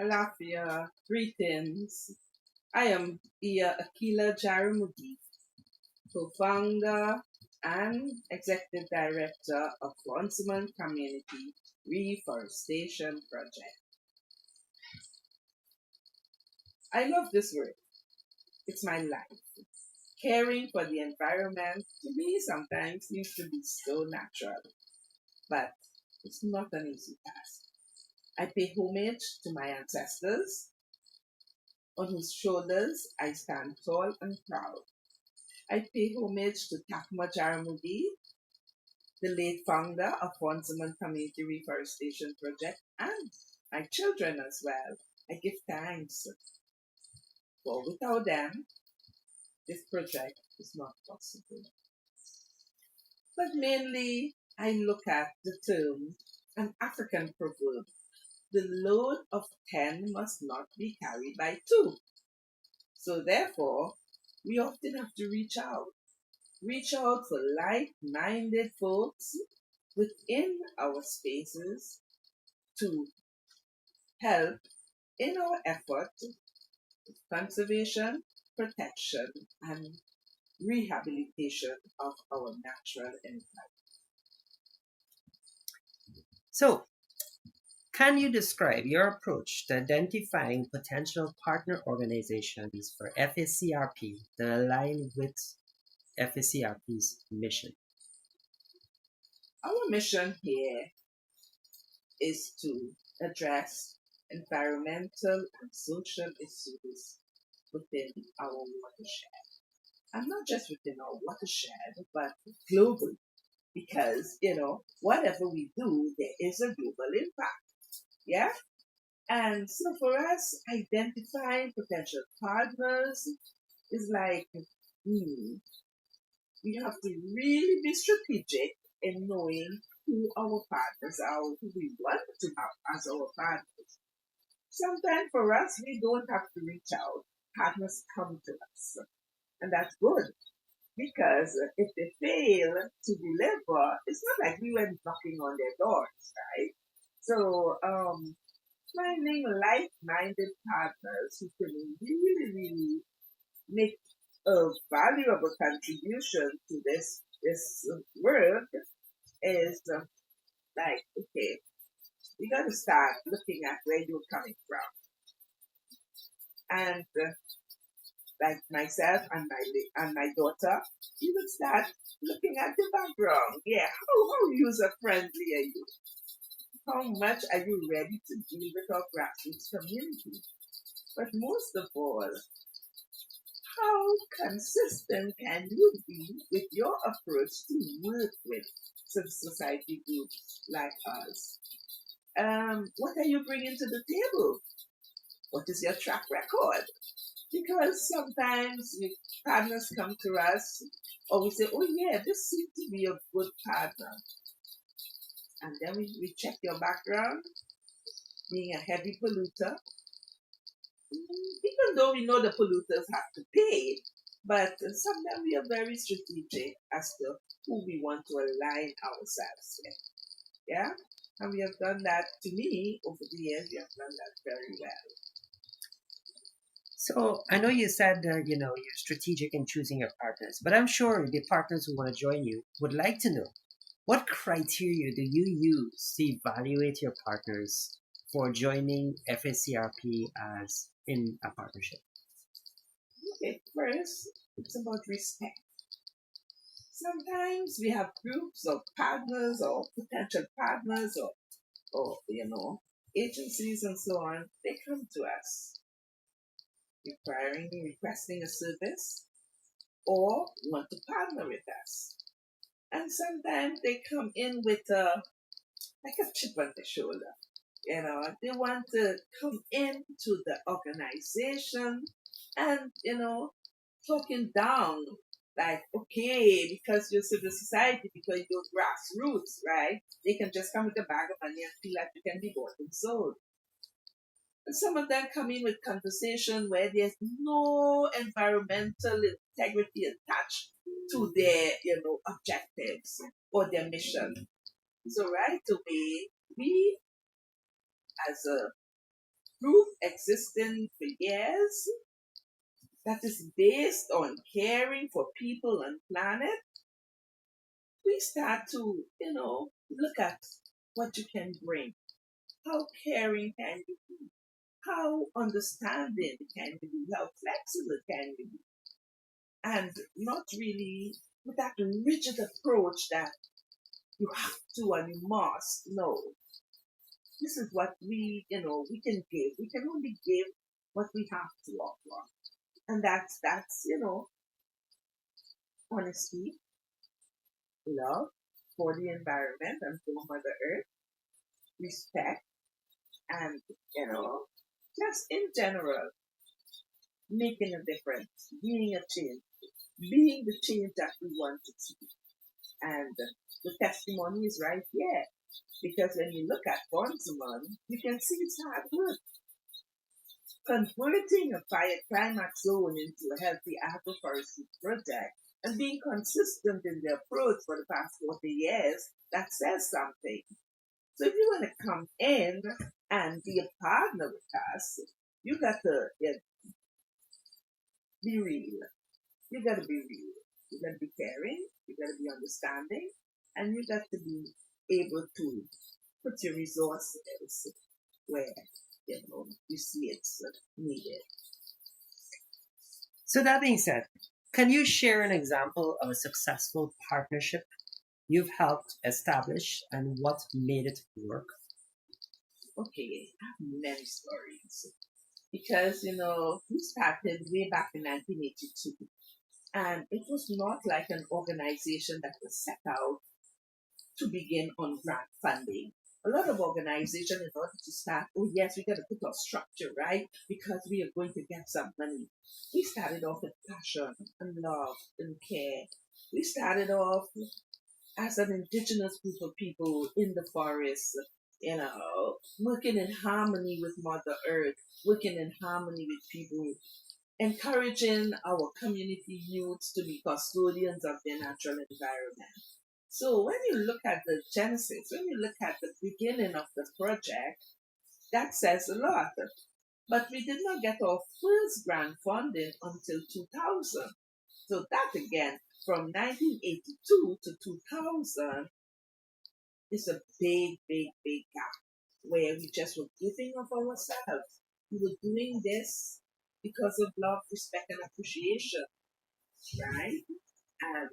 Alafia, greetings. I am Ia Akila Jaramugi, co-founder and executive director of Consumer Community Reforestation Project. I love this work. It's my life. Caring for the environment to me sometimes needs to be so natural, but it's not an easy task. I pay homage to my ancestors, on whose shoulders I stand tall and proud. I pay homage to Takma Jaramugi, the late founder of Consumer Community Reforestation Project, and my children as well. I give thanks, for without them, this project is not possible. But mainly, I look at the term, an African proverb, the load of 10 must not be carried by 2. So therefore, we often have to reach out for like-minded folks within our spaces to help in our effort with conservation, protection, and rehabilitation of our natural environment. So, can you describe your approach to identifying potential partner organizations for FACRP that align with FACRP's mission? Our mission here is to address environmental and social issues within our watershed. And not just within our watershed, but globally. Because, whatever we do, there is a global impact. Yeah? And so for us, identifying potential partners is like, we have to really be strategic in knowing who our partners are, who we want to have as our partners. Sometimes for us, we don't have to reach out. Partners come to us. And that's good. Because if they fail to deliver, it's not like we went knocking on their doors, right? So, finding like-minded partners who can really, really make a valuable contribution to this work is like, okay, we got to start looking at where you're coming from. And like myself and my daughter, you would start looking at the background. Yeah, how user friendly are you? How much are you ready to deal with our grassroots community? But most of all, how consistent can you be with your approach to work with civil society groups like us? What are you bringing to the table? What is your track record? Because sometimes partners come to us or we say, oh yeah, this seems to be a good partner. And then we check your background, being a heavy polluter. Even though we know the polluters have to pay, but sometimes we are very strategic as to who we want to align ourselves with. Yeah? And we have done that, to me, over the years, we have done that very well. So, I know you said you're strategic in choosing your partners, but I'm sure the partners who want to join you would like to know what criteria do you use to evaluate your partners for joining FACRP as in a partnership? Okay, first, it's about respect. Sometimes we have groups of partners or potential partners or agencies and so on. They come to us requesting a service or want to partner with us. And sometimes they come in with like a chip on the shoulder. They want to come into the organization and, talking down, like, okay, because you're civil society, because you're grassroots, right? They can just come with a bag of money and feel like you can be bought and sold. And some of them come in with conversation where there's no environmental integrity attached to their, objectives or their mission. So right away, we as a group existing for years that is based on caring for people and planet, we start to, look at what you can bring. How caring can you be? How understanding can you be? How flexible can you be? And not really with that rigid approach that you have to and you must. No, this is what we can give. We can only give what we have to offer. And that's honesty, love for the environment and for Mother Earth, respect, and just in general, making a difference, being a change, being the change that we want to see. And the testimony is right here. Because when you look at Bondsman, you can see it's hard work. Converting a quiet climate zone into a healthy agroforestry project and being consistent in the approach for the past 40 years, that says something. So if you want to come in and be a partner with us, you got to be real. You got to be real. You got to be caring. You got to be understanding. And you got to be able to put your resources where you see it's needed. So that being said, can you share an example of a successful partnership you've helped establish and what made it work? Okay, I have many stories because we started way back in 1982, and it was not like an organization that was set out to begin on grant funding. A lot of organizations, in order to start, oh yes, we got to put our structure right because we are going to get some money. We started off with passion and love and care. We started off as an indigenous group of people in the forest, working in harmony with Mother Earth, working in harmony with people, encouraging our community youths to be custodians of their natural environment. So when you look at the genesis, when you look at the beginning of the project, that says a lot. But we did not get our first grant funding until 2000. So that again, from 1982 to 2000, is a big, big, big gap where we just were giving of ourselves. We were doing this because of love, respect, and appreciation, right? And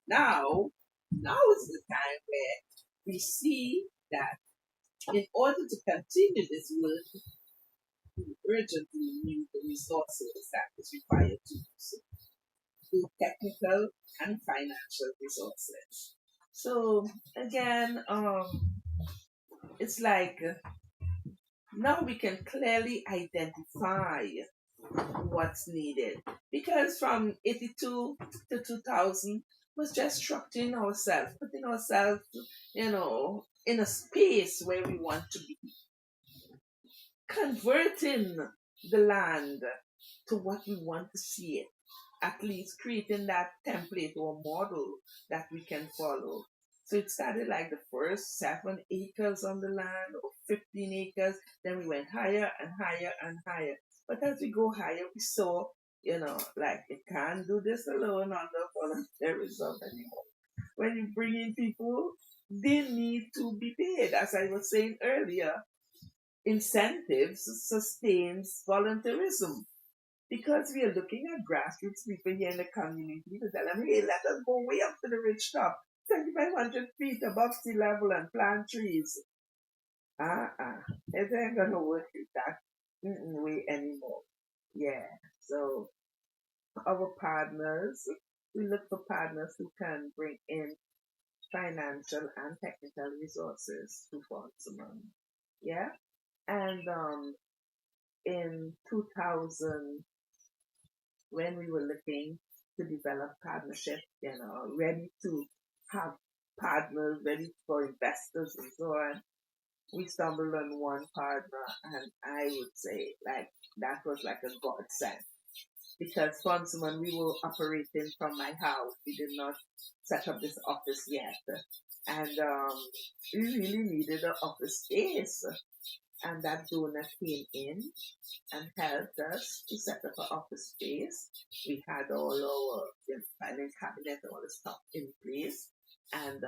now is the time where we see that in order to continue this work, we urgently need the resources that is required to do so, both technical and financial resources. So again, it's like now we can clearly identify what's needed because from 82 to 2000 was just structuring ourselves, putting ourselves, in a space where we want to be, converting the land to what we want to see it, at least creating that template or model that we can follow. So it started like the first 7 acres on the land or 15 acres. Then we went higher and higher and higher. But as we go higher, we saw, like it can't do this alone under volunteerism anymore. When you bring in people, they need to be paid. As I was saying earlier, incentives sustains volunteerism because we are looking at grassroots people here in the community to tell them, hey, let us go way up to the ridge top, 2,500 feet above sea level and plant trees. It ain't gonna work with that way anymore. Yeah, so our partners, we look for partners who can bring in financial and technical resources to fund some money. Yeah, and in 2000, when we were looking to develop partnership, ready to have partners, ready for investors and so on, we stumbled on one partner, and I would say like that was like a godsend because Sponsorman, we were operating from my house. We did not set up this office yet, and we really needed an office space. And that donor came in and helped us to set up an office space. We had all our filing cabinet, all the stuff in place, and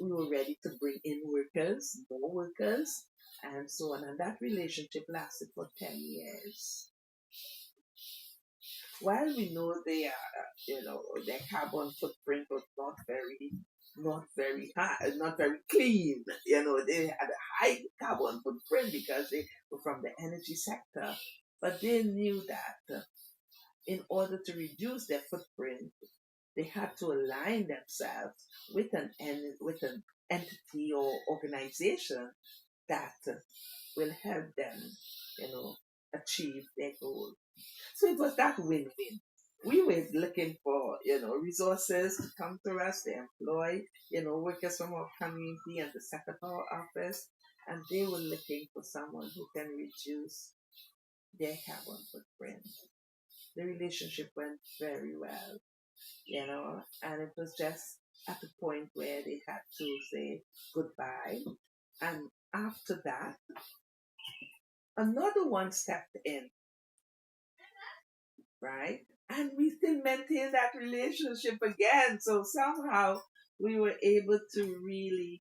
we were ready to bring in workers, more workers, and so on. And that relationship lasted for 10 years. While we know they are, their carbon footprint was not very high, not very clean. They had a high carbon footprint because they were from the energy sector, but they knew that in order to reduce their footprint, they had to align themselves with an entity or organization that will help them, achieve their goal. So it was that win-win. We were looking for, resources to come to us, to employ, workers from our community and to set up our office. And they were looking for someone who can reduce their carbon footprint. The relationship went very well, and it was just at the point where they had to say goodbye. And after that, another one stepped in, right? And we still maintain that relationship again. So somehow we were able to really,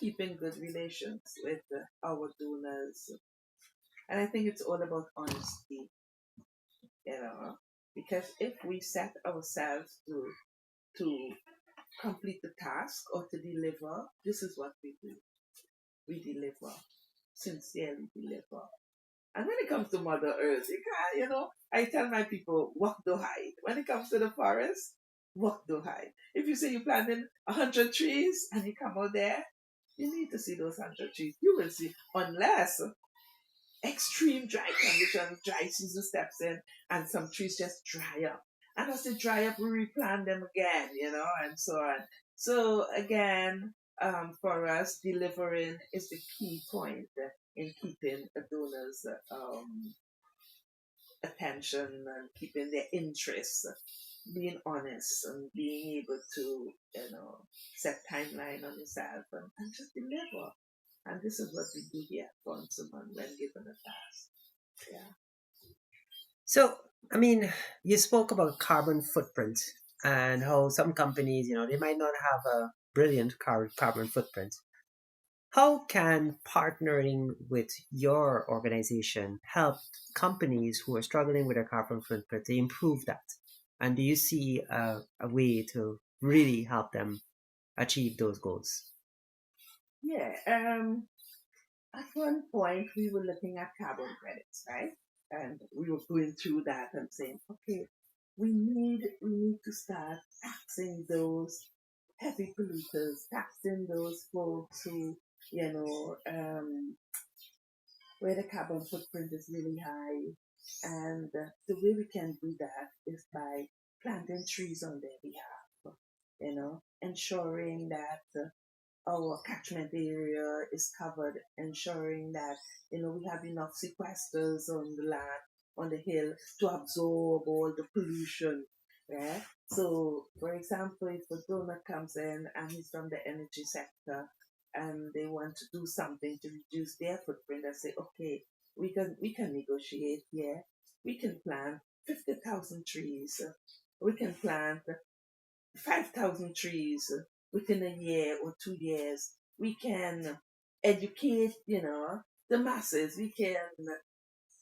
keep in good relations with our donors. And I think it's all about honesty, you know, because if we set ourselves to complete the task or to deliver, this is what we do. We deliver, sincerely deliver. And when it comes to Mother Earth, you can't, I tell my people, walk do hide. When it comes to the forest, walk do hide. If you say you're planting 100 trees and you come out there, you need to see those 100 trees. You will see, unless extreme dry conditions, dry season steps in, and some trees just dry up. And as they dry up, we replant them again, and so on. So again, for us, delivering is the key point in keeping a donor's attention and keeping their interest, being honest and being able to, set timeline on yourself and just deliver. And this is what we do here at Consumer when given a task. Yeah. So, I mean, you spoke about carbon footprint and how some companies, they might not have a brilliant carbon footprint. How can partnering with your organization help companies who are struggling with their carbon footprint to improve that? And do you see a way to really help them achieve those goals? Yeah. At one point, we were looking at carbon credits, right? And we were going through that and saying, okay, we need to start taxing those heavy polluters, taxing those folks who, where the carbon footprint is really high. And the way we can do that is by planting trees on their behalf, ensuring that our catchment area is covered, ensuring that we have enough sequesters on the land, on the hill, to absorb all the pollution. Yeah. So, for example, if a donor comes in and he's from the energy sector and they want to do something to reduce their footprint, I say, okay, we can negotiate here. We can plant 50,000 trees. We can plant 5,000 trees within a year or 2 years. We can educate, the masses. We can,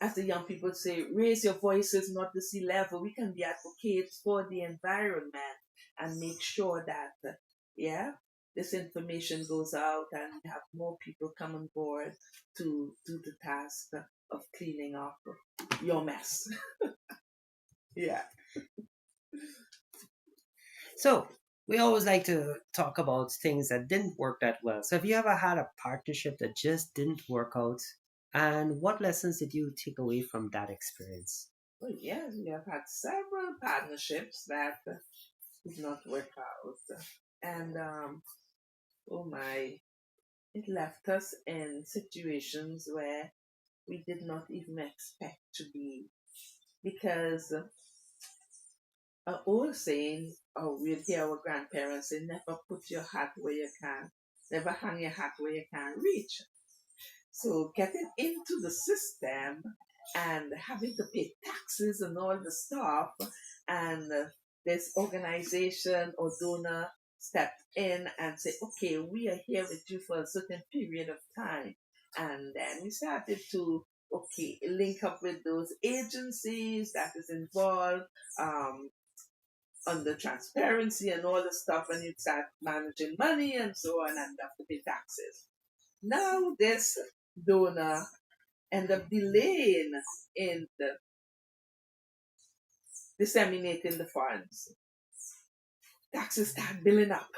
as the young people say, raise your voices, not the sea level. We can be advocates for the environment and make sure that, this information goes out and we have more people come on board to do the task of cleaning up your mess. Yeah. So, we always like to talk about things that didn't work that well. So, have you ever had a partnership that just didn't work out? And what lessons did you take away from that experience? Well, yes, we have had several partnerships that did not work out. And oh my, it left us in situations where we did not even expect to be. Because an old saying, we'd hear our grandparents say, never put your hat where you can Never hang your hat where you can't reach. So getting into the system and having to pay taxes and all the stuff, and this organization or donor stepped in and said, okay, we are here with you for a certain period of time. And then we started to, okay, link up with those agencies that is involved um, on the transparency and all the stuff, and you start managing money and so on, and have to pay taxes. Now this donor end up delaying in the disseminating the funds. Taxes start building up.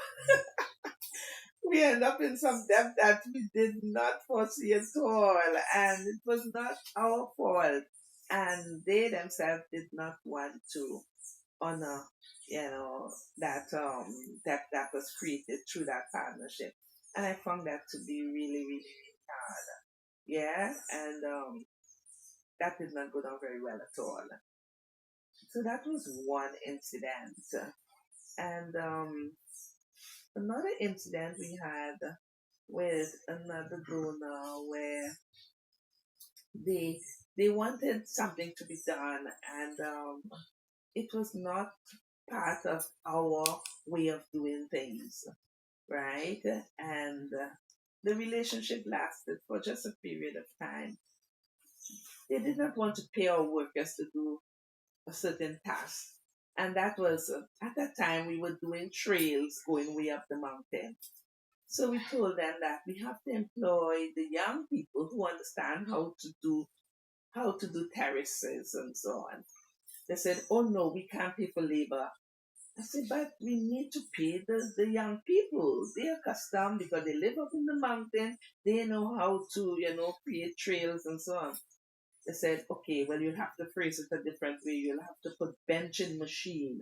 We end up in some debt that we did not foresee at all, and it was not our fault. And they themselves did not want to honor, that that was created through that partnership. And I found that to be really, really hard. Yeah, and that did not go down very well at all. So that was one incident. And another incident we had with another donor where they they wanted something to be done, and it was not part of our way of doing things, right? And the relationship lasted for just a period of time. They did not want to pay our workers to do a certain task. And that was, at that time, we were doing trails going way up the mountain. So we told them that we have to employ the young people who understand how to do terraces and so on. They said, "Oh no, we can't pay for labor." I said, "But we need to pay the young people. They are accustomed because they live up in the mountain. They know how to, create trails and so on." They said, "Okay, well, you'll have to phrase it a different way. You'll have to put benching machine."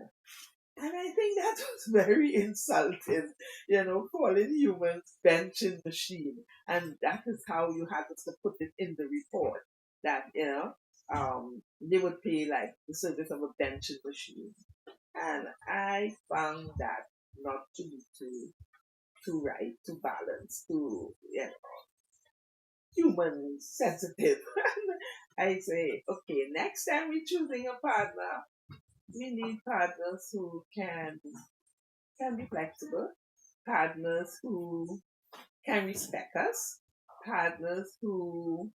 And I think that was very insulting, calling humans benching machine. And that is how you had us to put it in the report that, they would pay like the service of a benching machine. And I found that not to be too right, too balanced, too, human sensitive. I say, okay, next time we're choosing a partner, we need partners who can be flexible, partners who can respect us, partners who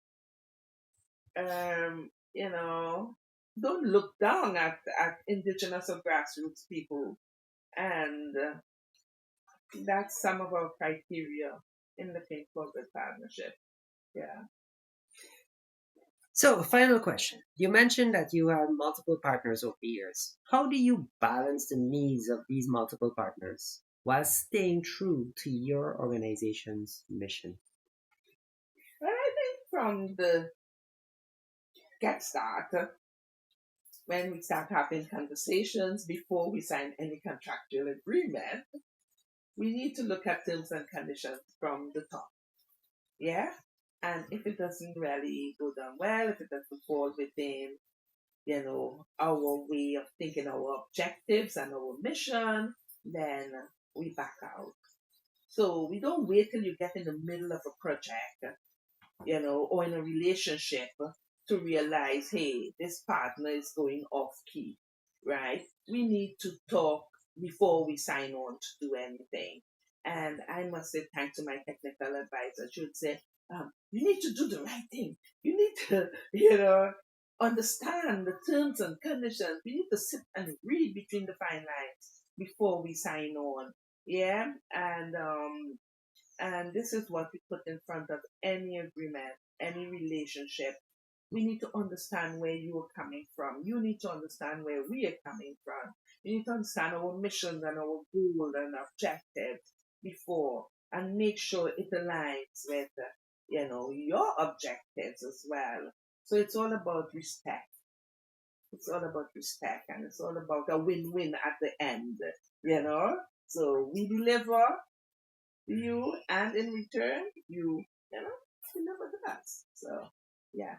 um, you know don't look down at indigenous or grassroots people. And that's some of our criteria in looking for a good partnership. Yeah. So, a final question. You mentioned that you had multiple partners over the years. How do you balance the needs of these multiple partners while staying true to your organization's mission? Well, I think from the get start, when we start having conversations before we sign any contractual agreement, we need to look at terms and conditions from the top. Yeah. And if it doesn't really go down well, if it doesn't fall within, our way of thinking, our objectives and our mission, then we back out. So we don't wait till you get in the middle of a project, or in a relationship to realize, hey, this partner is going off key, right? We need to talk before we sign on to do anything. And I must say, thanks to my technical advisor, she would say, you need to do the right thing. You need to, understand the terms and conditions. We need to sit and read between the fine lines before we sign on. Yeah. And this is what we put in front of any agreement, any relationship. We need to understand where you are coming from. You need to understand where we are coming from. You need to understand our missions and our goals and objectives before, and make sure it aligns with, your objectives as well. So it's all about respect. It's all about respect, and it's all about a win-win at the end. You know. So we deliver you, and in return, you know, deliver the best. So, yeah.